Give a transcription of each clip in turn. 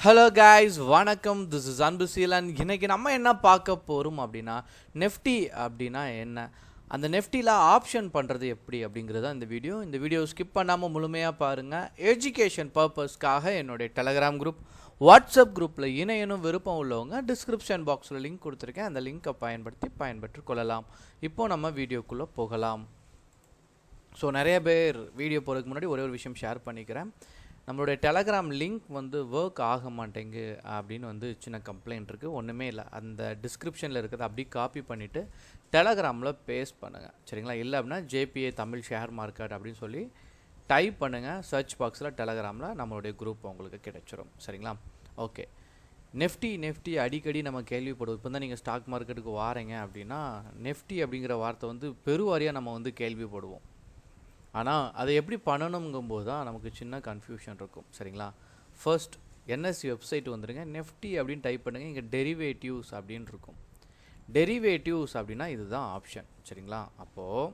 Hello guys, வணக்கம். This is Anbuseelan. இன்றைக்கி நம்ம என்ன பார்க்க போகிறோம் அப்படின்னா, நெஃப்டி அப்படின்னா என்ன, அந்த நெஃப்டியில் ஆப்ஷன் பண்ணுறது எப்படி அப்படிங்கிறது தான் இந்த வீடியோ ஸ்கிப் பண்ணாமல் முழுமையாக பாருங்கள். எஜுகேஷன் பர்பஸ்க்காக என்னுடைய டெலகிராம் குரூப், வாட்ஸ்அப் குரூப்பில் இணையனும் விருப்பம் உள்ளவங்க டிஸ்கிரிப்ஷன் பாக்ஸில் லிங்க் கொடுத்துருக்கேன். அந்த லிங்க்கை பயன்பெற்று கொள்ளலாம். இப்போது நம்ம வீடியோக்குள்ளே போகலாம். ஸோ நிறைய பேர் வீடியோ போகிறதுக்கு முன்னாடி ஒரே ஒரு விஷயம் ஷேர் பண்ணிக்கிறேன். நம்மளுடைய டெலகிராம் லிங்க் ஒர்க் ஆக மாட்டேங்கு அப்படின்னு சின்ன கம்ப்ளைண்ட் இருக்குது. ஒன்றுமே இல்லை, அந்த டிஸ்கிரிப்ஷனில் இருக்கிறத அப்படியே காப்பி பண்ணிவிட்டு டெலகிராமில் பேஸ்ட் பண்ணுங்கள், சரிங்களா? இல்லை அப்படின்னா ஜேபிஏ தமிழ் ஷேர் மார்க்கெட் அப்படின்னு சொல்லி டைப் பண்ணுங்கள். சர்ச் பாக்ஸில் டெலகிராமில் நம்மளுடைய குரூப் உங்களுக்கு கிடைச்சிரும், சரிங்களா? ஓகே. நெஃப்டி அடிக்கடி நம்ம கேள்விப்படுவோம். இப்போ தான் நீங்கள் ஸ்டாக் மார்க்கெட்டுக்கு வாரீங்க அப்படின்னா நெஃப்டி அப்படிங்கிற வார்த்தை பெருவாரியாக நம்ம கேள்விப்படுவோம். ஆனால் அதை எப்படி பண்ணணுங்கும்போது தான் நமக்கு சின்ன கன்ஃபியூஷன் இருக்கும், சரிங்களா? ஃபர்ஸ்ட் என்எஸ்சி வெப்சைட் வந்துடுங்க. நெஃப்டி அப்படின்னு டைப் பண்ணுங்கள். இங்கே டெரிவேட்டிவ்ஸ் அப்படின்னு இருக்கும். டெரிவேட்டிவ்ஸ் அப்படின்னா இதுதான் ஆப்ஷன், சரிங்களா? அப்போது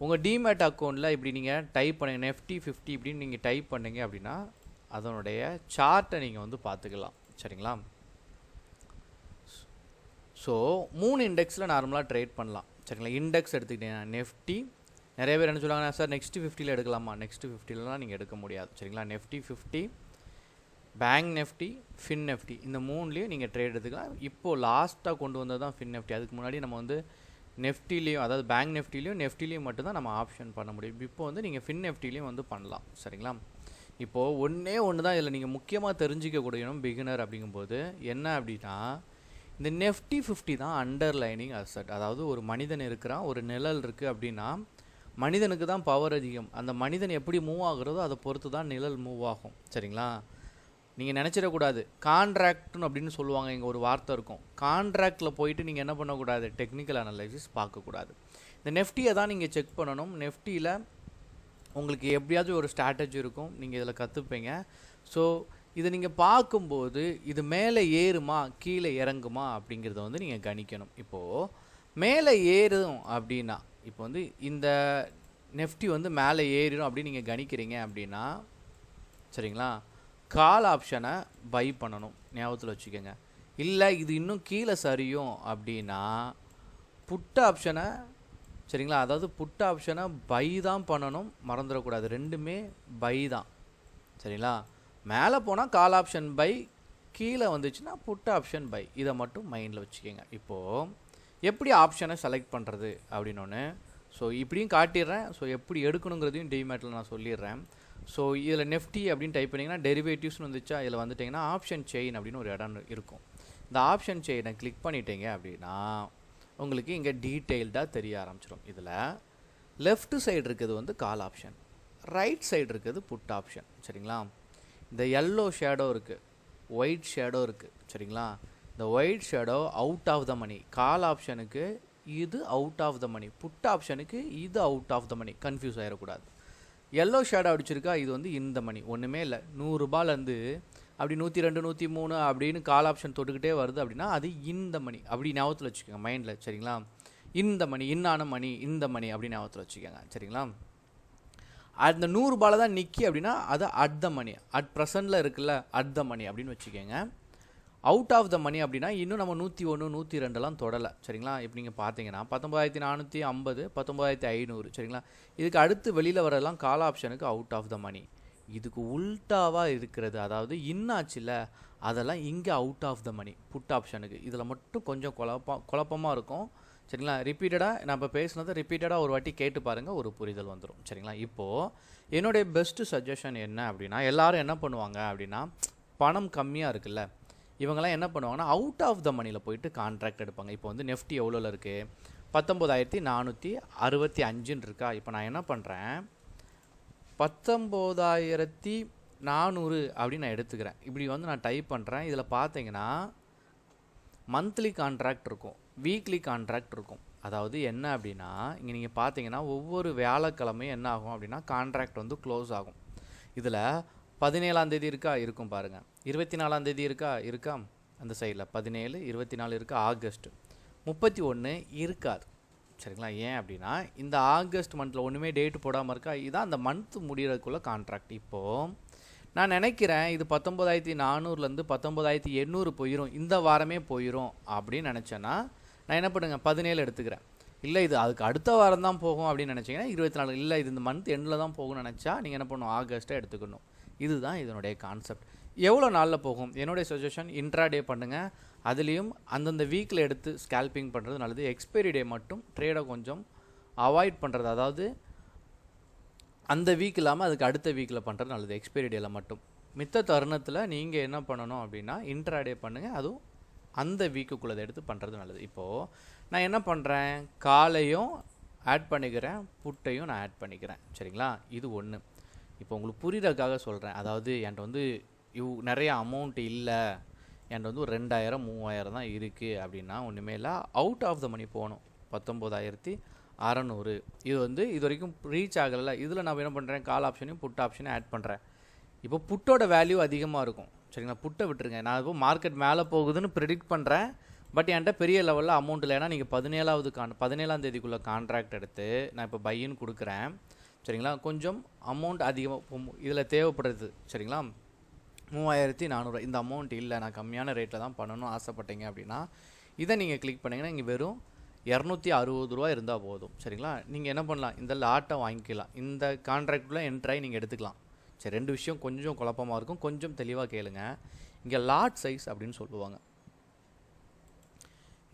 உங்கள் டிமேட் அக்கௌண்ட்டில் இப்படி நீங்கள் டைப் பண்ணுங்கள், நெஃப்டி 50 இப்படின்னு நீங்கள் டைப் பண்ணிங்க அப்படின்னா அதனுடைய சார்ட்டை நீங்கள் பார்த்துக்கலாம், சரிங்களா? ஸோ 3 இண்டெக்ஸில் நார்மலாக ட்ரேட் பண்ணலாம், சரிங்களா? இண்டெக்ஸ் எடுத்துக்கிட்டீங்கன்னா நெஃப்டி, நிறைய பேர் என்ன சொல்லுவாங்கன்னா, சார் நெக்ஸ்ட் 50ல் எடுக்கலாமா? நெக்ஸ்ட் 50லலாம் நீங்கள் எடுக்க முடியாது, சரிங்களா? Nifty 50, bank Nifty, fin Nifty, இந்த மூணுலேயும் நீங்கள் ட்ரேட் எடுத்துக்கலாம். இப்போது லாஸ்ட்டாக கொண்டு வந்தது தான் ஃபின் நெஃப்டி. அதுக்கு முன்னாடி நம்ம நெஃப்டிலையும், அதாவது பேங்க் நெஃப்டிலையும் மட்டும்தான் நம்ம ஆப்ஷன் பண்ண முடியும். இப்போ நீங்கள் ஃபின் நெஃப்டிலையும் பண்ணலாம், சரிங்களா? இப்போது ஒன்று தான் இதில் நீங்கள் முக்கியமாக தெரிஞ்சிக்கக்கூடியணும் பிகினர் அப்படிங்கும்போது என்ன அப்படின்னா, இந்த நெஃப்டி 50 தான் அண்டர்லைனிங் அசட். அதாவது ஒரு மனிதன் இருக்கிறான், ஒரு நிழல் இருக்குது அப்படின்னா மனிதனுக்கு தான் பவர் அதிகம். அந்த மனிதன் எப்படி மூவ் ஆகுறதோ அதை பொறுத்து தான் நிழல் மூவ் ஆகும், சரிங்களா? நீங்கள் நினச்சிடக்கூடாது கான்ட்ராக்ட்னு அப்படின்னு சொல்லுவாங்க. இங்கே ஒரு வார்த்தை இருக்கும். கான்ட்ராக்டில் போயிட்டு நீங்கள் என்ன பண்ணக்கூடாது, டெக்னிக்கல் அனலைசிஸ் பார்க்கக்கூடாது. இந்த நெஃப்டியை தான் நீங்கள் செக் பண்ணணும். நெஃப்டியில் உங்களுக்கு எப்படியாச்சும் ஒரு ஸ்ட்ராட்டஜி இருக்கும், நீங்கள் இதில் கற்றுப்பீங்க. ஸோ இதை நீங்கள் பார்க்கும்போது இது மேலே ஏறுமா கீழே இறங்குமா அப்படிங்கிறத நீங்கள் கணிக்கணும். இப்போது மேலே ஏறும் அப்படின்னா, இப்போ இந்த நெஃப்டி மேலே ஏறிடும் அப்படின்னு நீங்கள் கணிக்கிறீங்க அப்படின்னா, சரிங்களா, கால் ஆப்ஷனை பை பண்ணணும், ஞாபகத்தில் வச்சுக்கோங்க. இல்லை இது இன்னும் கீழே சரியும் அப்படின்னா புட் ஆப்ஷனை, சரிங்களா, அதாவது புட் ஆப்ஷனை பை தான் பண்ணணும், மறந்துடக்கூடாது. ரெண்டுமே பை தான், சரிங்களா? மேலே போனால் கால் ஆப்ஷன் பை, கீழே வந்துச்சுன்னா புட் ஆப்ஷன் பை. இதை மட்டும் மைண்டில் வச்சுக்கோங்க. இப்போது எப்படி ஆப்ஷனை செலக்ட் பண்ணுறது அப்படின்னோன்னு ஸோ இப்படியும் காட்டிடுறேன். ஸோ எப்படி எடுக்கணுங்கிறதையும் டிமேட்டில் நான் சொல்லிடுறேன். ஸோ இதில் நெஃப்டி அப்படின்னு டைப் பண்ணிங்கன்னா டெரிவேட்டிவ்ஸ்னு வந்துச்சா, இதில் வந்துட்டிங்கன்னா ஆப்ஷன் செயின் அப்படின்னு ஒரு இடம் இருக்கும். இந்த ஆப்ஷன் செயினை கிளிக் பண்ணிட்டீங்க அப்படின்னா உங்களுக்கு இங்கே டீட்டெயில்டாக தெரிய ஆரம்பிச்சிடும். இதில் லெஃப்ட் சைடு இருக்கிறது கால் ஆப்ஷன், ரைட் சைடு இருக்கிறது புட் ஆப்ஷன், சரிங்களா? இந்த எல்லோ ஷேடோ இருக்குது, ஒயிட் ஷேடோ இருக்குது, சரிங்களா? இந்த white shadow out of the money. Call ஆப்ஷனுக்கு இது out of the money, put ஆப்ஷனுக்கு இது out of the money. Confuse ஆகிடக்கூடாது. எல்லோ ஷேடோ அடிச்சிருக்கா, இது இந்த மணி. ஒன்றுமே இல்லை, 100 ரூபாயிலேருந்து அப்படி 102 103 அப்படின்னு கால் ஆப்ஷன் தொட்டுக்கிட்டே வருது அப்படின்னா அது இந்த மணி அப்படி ஞாபகத்தில் வச்சுக்கோங்க மைண்டில், சரிங்களா? இந்த மணி, இன்னான மணி, இந்த மணி அப்படி ஞாபகத்தில் வச்சுக்கோங்க, சரிங்களா? அந்த 100 ரூபாயில் தான் நிற்கி அப்படின்னா அது அட் த மணி, அட் ப்ரெசண்டில் இருக்குல்ல, அட் த மணி அப்படின்னு வச்சுக்கோங்க. அவுட் ஆஃப் த மணி அப்படின்னா இன்னும் நம்ம 101 102 தொடலை, சரிங்களா? இப்போ நீங்கள் பார்த்தீங்கன்னா 19,450 19,500, சரிங்களா? இதுக்கு அடுத்து வெளியில் வரலாம் கால் ஆப்ஷனுக்கு அவுட் ஆஃப் த மணி. இதுக்கு உல்ட்டாவாக இருக்கிறது, அதாவது இன்னாச்சில்ல, அதெல்லாம் இங்கே out of the money put ஆப்ஷனுக்கு. இதில் மட்டும் கொஞ்சம் குழப்பமாக இருக்கும், சரிங்களா? ரிப்பீட்டடாக நம்ம பேசுனதை ரிப்பீட்டடாக ஒரு வாட்டி கேட்டு பாருங்கள், ஒரு புரிதல் வந்துடும், சரிங்களா? இப்போது என்னுடைய பெஸ்ட்டு சஜஷன் என்ன அப்படின்னா, எல்லோரும் என்ன பண்ணுவாங்க அப்படின்னா, பணம் கம்மியாக இருக்குல்ல, இவங்கெல்லாம் என்ன பண்ணுவாங்கன்னா அவுட் ஆஃப் த மணியில் போயிட்டு கான்ட்ராக்ட் எடுப்பாங்க. இப்போ நெஃப்டி எவ்வளோவில் இருக்குது, 19,465 இருக்கா. இப்போ நான் என்ன பண்ணுறேன், 19,400 அப்படின்னு நான் எடுத்துக்கிறேன். இப்படி நான் டைப் பண்ணுறேன். இதில் பார்த்தீங்கன்னா மந்த்லி கான்ட்ராக்ட் இருக்கும், வீக்லி கான்ட்ராக்ட் இருக்கும். அதாவது என்ன அப்படின்னா, இங்கே நீங்கள் பார்த்தீங்கன்னா ஒவ்வொரு வியாழக்கிழமையும் என்ன ஆகும் அப்படின்னா கான்ட்ராக்ட் க்ளோஸ் ஆகும். இதில் 17ஆம் தேதி இருக்கா, இருக்கும் பாருங்கள். 24ஆம் தேதி இருக்கா அந்த சைடில் 17 24 இருக்கா. ஆகஸ்ட் 31 இருக்காது, சரிங்களா? ஏன் அப்படின்னா இந்த ஆகஸ்ட் மந்தில் ஒன்றுமே டேட்டு போடாமல் இருக்கா. இதுதான் அந்த மந்த் முடிகிறதுக்குள்ளே கான்ட்ராக்ட். இப்போது நான் நினைக்கிறேன் இது 19,400லேருந்து 19,800 போயிடும், இந்த வாரமே போயிடும் அப்படின்னு நினச்சேன்னா நான் என்ன பண்ணுங்க 17 எடுத்துக்கிறேன். இல்லை இது அதுக்கு அடுத்த வாரம் தான் போகும் அப்படின்னு நினச்சிங்கன்னா 24, இல்லை இது இந்த மந்த் எண்டில் தான் போகும்னு நினச்சா நீங்கள் என்ன பண்ணணும், ஆகஸ்ட்டை எடுத்துக்கணும். இதுதான் இதனுடைய கான்செப்ட். எவ்வளோ நாளில் போகும்? என்னுடைய சஜஷன் இன்ட்ராடே பண்ணுங்கள். அதுலேயும் அந்தந்த வீக்கில் எடுத்து ஸ்கேல்பிங் பண்ணுறது நல்லது. எக்ஸ்பைரி டே மட்டும் ட்ரேடை கொஞ்சம் அவாய்ட் பண்ணுறது, அதாவது அந்த வீக் இல்லாமல் அதுக்கு அடுத்த வீக்கில் பண்ணுறது நல்லது, எக்ஸ்பைரி டேயில் மட்டும். மித்த தருணத்தில் நீங்கள் என்ன பண்ணணும் அப்படின்னா இன்ட்ராடே பண்ணுங்கள், அதுவும் அந்த வீக்குக்குள்ளதை எடுத்து பண்ணுறது நல்லது. இப்போது நான் என்ன பண்ணுறேன், காலையும் ஆட் பண்ணிக்கிறேன், புட்டையும் நான் ஆட் பண்ணிக்கிறேன். சரிங்களா, இது ஒன்று. இப்போ உங்களுக்கு புரிகிறதுக்காக சொல்கிறேன். அதாவது என்கிட்ட வந்து நிறைய அமௌண்ட் இல்லை, என்கிட்ட வந்து ஒரு 2,000 3,000 தான் இருக்குது அப்படின்னா ஒன்றுமே இல்லை, அவுட் ஆஃப் த மணி போகணும். 19,600 இது வந்து இது வரைக்கும் ரீச் ஆகலை. இதில் நான் என்ன பண்ணுறேன், கால் ஆப்ஷனையும் புட் ஆப்ஷனையும் ஆட் பண்ணுறேன். இப்போ புட்டோட வேல்யூ அதிகமாக இருக்கும். சரிங்களா, புட்டை விட்டுருங்க. நான் இப்போ மார்க்கெட் மேலே போகுதுன்னு ப்ரிடிக்ட் பண்ணுறேன், பட் என்கிட்ட பெரிய லெவலில் அமௌண்ட் இல்லை. ஏன்னா நீங்கள் 17ஆம் தேதிக்குள்ளே கான்ட்ராக்ட் எடுத்து நான் இப்போ பையின்னு கொடுக்குறேன். சரிங்களா, கொஞ்சம் அமௌண்ட் அதிகமாக இதில் தேவைப்படுறது. சரிங்களா, 3,400 இந்த அமௌண்ட் இல்லை, நான் கம்மியான ரேட்டில் தான் பண்ணணும்னு ஆசைப்பட்டீங்க அப்படின்னா இதை நீங்கள் கிளிக் பண்ணிங்கன்னா இங்கே வெறும் 260 ரூபா இருந்தால் போதும். சரிங்களா, நீங்கள் என்ன பண்ணலாம், இந்த லாட்டை வாங்கிக்கலாம், இந்த கான்ட்ராக்டில் என்ட்ராகி நீங்கள் எடுத்துக்கலாம். சரி, ரெண்டு விஷயம் கொஞ்சம் குழப்பமாக இருக்கும், கொஞ்சம் தெளிவாக கேளுங்க. இங்கே லாட் சைஸ் அப்படின்னு சொல்லுவாங்க.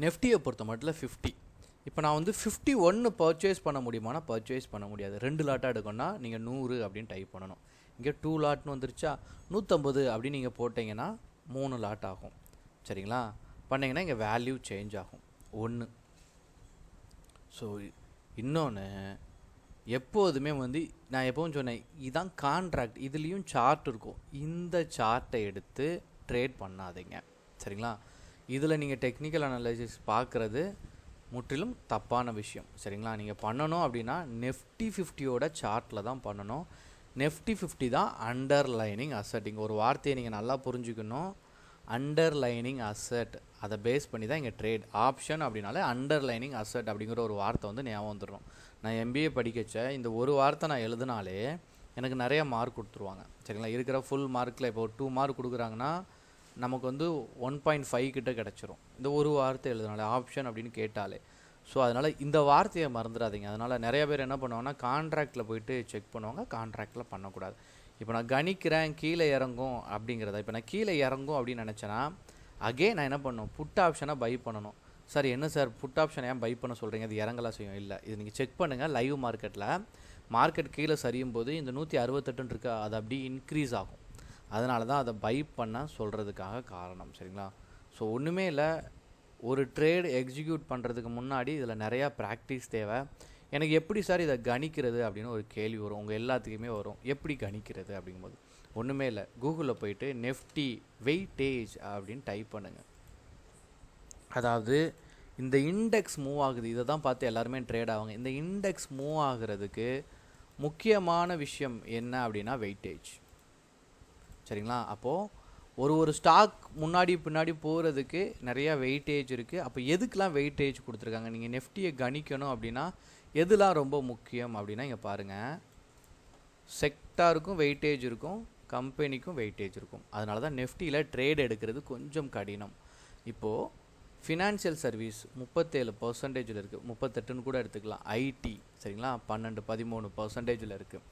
நெஃப்டியை பொறுத்த மட்டும் 50. இப்போ நான் வந்து 51 பர்ச்சேஸ் பண்ண முடியுமானா பர்ச்சேஸ் பண்ண முடியாது. 2 லாட்டாக எடுக்கணும்னா நீங்கள் 100 அப்படின்னு டைப் பண்ணணும். இங்கே 2 லாட்னு வந்துருச்சா, 150 அப்படின்னு நீங்கள் போட்டிங்கன்னா 3 லாட் ஆகும். சரிங்களா, பண்ணிங்கன்னா இங்கே வேல்யூ சேஞ்ச் ஆகும் 1. ஸோ இன்னொன்று, எப்போதுமே வந்து நான் எப்போவும் சொன்னேன், இதுதான் கான்ட்ராக்ட், இதுலேயும் சார்ட் இருக்கும், இந்த சார்ட்டை எடுத்து ட்ரேட் பண்ணாதீங்க. சரிங்களா, இதில் நீங்கள் டெக்னிக்கல் அனாலிசிஸ் பார்க்குறது முற்றிலும் தப்பான விஷயம். சரிங்களா, நீங்கள் பண்ணணும் அப்படின்னா Nifty 50யோட சார்ட்டில் தான் பண்ணணும். Nifty 50 தான் அண்டர்லைனிங் அசட். இங்கே ஒரு வார்த்தையை நீங்கள் நல்லா புரிஞ்சுக்கணும், அண்டர்லைனிங் அசட். அதை பேஸ் பண்ணி தான் இங்கே ட்ரேட். ஆப்ஷன் அப்படின்னாலே அண்டர்லைனிங் அசட் அப்படிங்கிற ஒரு வார்த்தை வந்து ஞாபகம் வந்துடும். நான் MBA படிக்கச்ச இந்த ஒரு வார்த்தை நான் எழுதினாலே எனக்கு நிறைய மார்க் கொடுத்துருவாங்க. சரிங்களா, இருக்கிற ஃபுல் மார்க்கில் இப்போ 2 மார்க் கொடுக்குறாங்கன்னா நமக்கு வந்து 1.5 கிட்ட கிடச்சிரும் இந்த ஒரு வார்த்தை எழுதினாலே, ஆப்ஷன் அப்படின்னு கேட்டாலே. ஸோ அதனால் இந்த வார்த்தையை மறந்துடாதீங்க. அதனால் நிறைய பேர் என்ன பண்ணுவாங்கன்னா கான்ட்ராக்டில் போயிட்டு செக் பண்ணுவாங்க, கான்ட்ராக்டில் பண்ணக்கூடாது. இப்போ நான் கணிக்கிறேன் கீழே இறங்கும் அப்படிங்கிறத, இப்போ நான் கீழே இறங்கும் அப்படின்னு நினச்சேன்னா நான் என்ன பண்ணணும், புட் ஆப்ஷனை பை பண்ணணும். சார் என்ன சார் புட் ஆப்ஷனை ஏன் பை பண்ண சொல்கிறீங்க, அது இறங்கலாம் செய்யும். இல்லை, இது நீங்கள் செக் பண்ணுங்கள். லைவ் மார்க்கெட் கீழே சரியும் போது இந்த 168 இருக்கு, அது அப்படியே இன்க்ரீஸ் ஆகும். அதனால தான் அதை பை பண்ண சொல்கிறதுக்காக காரணம். சரிங்களா, ஸோ ஒன்றுமே இல்லை, ஒரு ட்ரேட் எக்ஸிக்யூட் பண்ணுறதுக்கு முன்னாடி இதில் நிறையா ப்ராக்டிஸ் தேவை. எனக்கு எப்படி சார் இதை கணிக்கிறது அப்படின்னு ஒரு கேள்வி வரும், உங்கள் எல்லாத்துக்குமே வரும், எப்படி கணிக்கிறது அப்படிங்கும்போது ஒன்றுமே இல்லை, கூகுளில் போயிட்டு Nifty வெயிட்டேஜ் அப்படின்னு டைப் பண்ணுங்கள். அதாவது இந்த இண்டெக்ஸ் மூவ் ஆகுது, இதை தான் பார்த்து எல்லாருமே ட்ரேட் ஆவாங்க. இந்த இண்டெக்ஸ் மூவ் ஆகிறதுக்கு முக்கியமான விஷயம் என்ன அப்படின்னா வெயிட்டேஜ். சரிங்களா, அப்போது ஒரு ஸ்டாக் முன்னாடி பின்னாடி போகிறதுக்கு நிறையா வெயிட்டேஜ் இருக்குது. அப்போ எதுக்கெலாம் வெயிட்டேஜ் கொடுத்துருக்காங்க, நீங்கள் நெஃப்டியை கணிக்கணும் அப்படின்னா எதுலாம் ரொம்ப முக்கியம் அப்படின்னா இங்கே பாருங்கள், செக்டாருக்கும் வெயிட்டேஜ் இருக்கும், கம்பெனிக்கும் வெயிட்டேஜ் இருக்கும். அதனால தான் நெஃப்டியில் ட்ரேட் எடுக்கிறது கொஞ்சம் கடினம். இப்போது ஃபினான்ஷியல் சர்வீஸ் 37% இருக்குது, 38ன்னு கூட எடுத்துக்கலாம். ஐடி சரிங்களா 12-13% இருக்குது.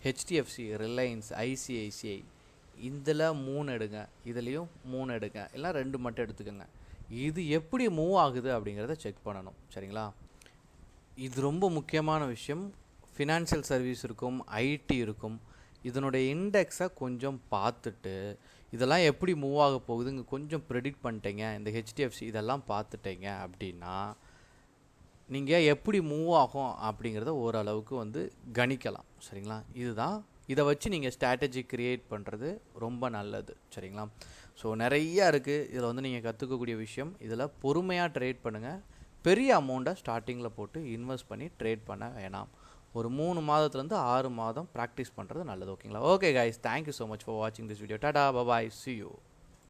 ஹெச்டிஎஃப்சி, ரிலையன்ஸ், ஐசிஐசிஐ இதில் 3 எடுங்க, இதுலேயும் 3 எடுங்க, எல்லாம் 2 மட்டும் எடுத்துக்கோங்க. இது எப்படி மூவ் ஆகுது அப்படிங்கிறத செக் பண்ணணும். சரிங்களா, இது ரொம்ப முக்கியமான விஷயம். ஃபினான்ஷியல் சர்வீஸ் இருக்கும், ஐடி இருக்கும், இதனுடைய இண்டெக்ஸை கொஞ்சம் பார்த்துட்டு இதெல்லாம் எப்படி மூவ் ஆக போகுதுங்க கொஞ்சம் ப்ரெடிக்ட் பண்ணிட்டீங்க, இந்த ஹெச்டிஎஃப்சி இதெல்லாம் பார்த்துட்டீங்க அப்படின்னா நீங்கள் எப்படி மூவ் ஆகும் அப்படிங்கிறத ஓரளவுக்கு வந்து கணிக்கலாம். சரிங்களா, இதுதான், இதை வச்சு நீங்கள் ஸ்ட்ராட்டஜி க்ரியேட் பண்ணுறது ரொம்ப நல்லது. சரிங்களா, ஸோ நிறையா இருக்குது இதில் வந்து நீங்கள் கற்றுக்கக்கூடிய விஷயம். இதில் பொறுமையாக ட்ரேட் பண்ணுங்கள், பெரிய அமௌண்ட்டை ஸ்டார்டிங்கில் போட்டு இன்வெஸ்ட் பண்ணி ட்ரேட் பண்ண வேணாம். ஒரு 3 மாதத்துலேருந்து 6 மாதம் ப்ராக்டிஸ் பண்ணுறது நல்லது. ஓகேங்களா, okay guys, thank you so much for வாட்சிங் this video. Tata, bye bye, see you.